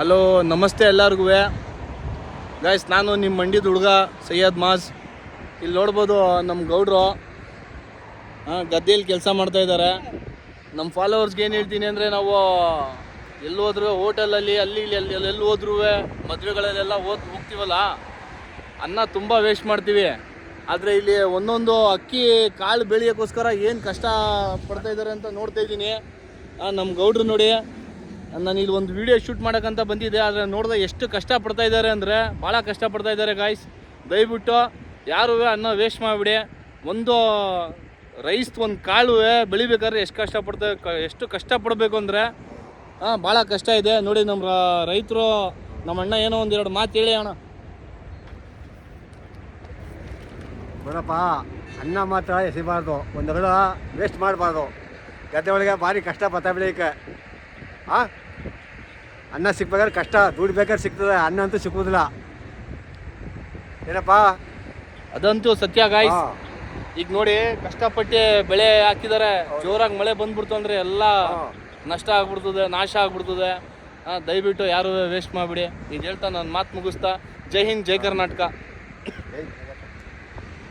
Hello ನಮಸ್ತೆ ಎಲ್ಲರಿಗೂ guys. ನಾನು ನಿಮ್ಮ ಮಂಡ್ಯದ ಹುಡುಗ ಸೈಯದ್ ಮಾಜ್. ಇಲ್ಲಿ ನೋಡ್ಬೋದು ನಮ್ಮ ಗೌಡ್ರು ಗದ್ದೆಯಲ್ಲಿ ಕೆಲಸ ಮಾಡ್ತಾಯಿದ್ದಾರೆ. ನಮ್ಮ ಫಾಲೋವರ್ಸ್ಗೆ ಏನು ಹೇಳ್ತೀನಿ ಅಂದರೆ, ನಾವು ಎಲ್ಲಿ ಹೋದ್ರೂ ಹೋಟೆಲಲ್ಲಿ ಅಲ್ಲಿ ಎಲ್ಲಿ ಹೋದ್ರೂ ಮದುವೆಗಳಲ್ಲೆಲ್ಲ ಹೋಗ್ತೀವಲ್ಲ, ಅನ್ನ ತುಂಬ ವೇಸ್ಟ್ ಮಾಡ್ತೀವಿ. ಆದರೆ ಇಲ್ಲಿ ಒಂದೊಂದು ಅಕ್ಕಿ ಕಾಳು ಬೆಳೆಯೋಕ್ಕೋಸ್ಕರ ಏನು ಕಷ್ಟ ಪಡ್ತಾಯಿದ್ದಾರೆ ಅಂತ ನೋಡ್ತಾಯಿದ್ದೀನಿ. ನಮ್ಮ ಗೌಡ್ರು ನೋಡಿ, ನಾನು ಇಲ್ಲಿ ಒಂದು ವೀಡಿಯೋ ಶೂಟ್ ಮಾಡೋಕ್ಕಂತ ಬಂದಿದ್ದೆ. ಆದರೆ ನೋಡಿದ್ರೆ ಎಷ್ಟು ಕಷ್ಟಪಡ್ತಾ ಇದ್ದಾರೆ ಅಂದರೆ ಭಾಳ ಕಷ್ಟಪಡ್ತಾ ಇದ್ದಾರೆ ಗಾಯ್ಸ್. ದಯವಿಟ್ಟು ಯಾರೂ ಅನ್ನ ವೇಸ್ಟ್ ಮಾಡಿಬಿಡಿ. ಒಂದು ರೈಸ್ ಒಂದು ಕಾಳು ಬೆಳಿಬೇಕಾದ್ರೆ ಎಷ್ಟು ಕಷ್ಟಪಡಬೇಕು ಅಂದರೆ ಭಾಳ ಕಷ್ಟ ಇದೆ ನೋಡಿ. ನಮ್ಮ ರೈತರು, ನಮ್ಮ ಅಣ್ಣ ಏನೋ ಒಂದೆರಡು ಮಾತು ಹೇಳಿ ಅಣ್ಣ. ನೋಡಪ್ಪ, ಅನ್ನ ಮಾತ್ರ ಎಸಿಬಾರ್ದು, ಒಂದು ವೇಸ್ಟ್ ಮಾಡಬಾರ್ದು. ಗದ್ದೆ ಒಳಗೆ ಭಾರಿ ಕಷ್ಟ ಪತ್ತ ಬೆಳೆಯಕ್ಕೆ. ಅನ್ನ ಸಿಗ್ಬೇಕಾದ್ರೆ ಕಷ್ಟ, ದುಡ್ಡು ಬೇಕಾದ್ರೆ ಸಿಗ್ತದೆ, ಅನ್ನ ಅಂತೂ ಸಿಕ್ಕುವುದಿಲ್ಲ. ಏನಪ್ಪ, ಅದಂತೂ ಸತ್ಯ ಗಾಯ್ಸ್. ಈಗ ನೋಡಿ, ಕಷ್ಟಪಟ್ಟು ಬೆಳೆ ಹಾಕಿದ್ದಾರೆ, ಜೋರಾಗಿ ಮಳೆ ಬಂದ್ಬಿಡ್ತು ಅಂದರೆ ಎಲ್ಲ ನಷ್ಟ ಆಗ್ಬಿಡ್ತದೆ, ನಾಶ ಆಗ್ಬಿಡ್ತದೆ. ದಯವಿಟ್ಟು ಯಾರು ವೇಸ್ಟ್ ಮಾಡಿಬಿಡಿ. ಇದು ಹೇಳ್ತಾ ನಾನು ಮಾತು ಮುಗಿಸ್ತಾ, ಜೈ ಹಿಂದ್, ಜೈ ಕರ್ನಾಟಕ.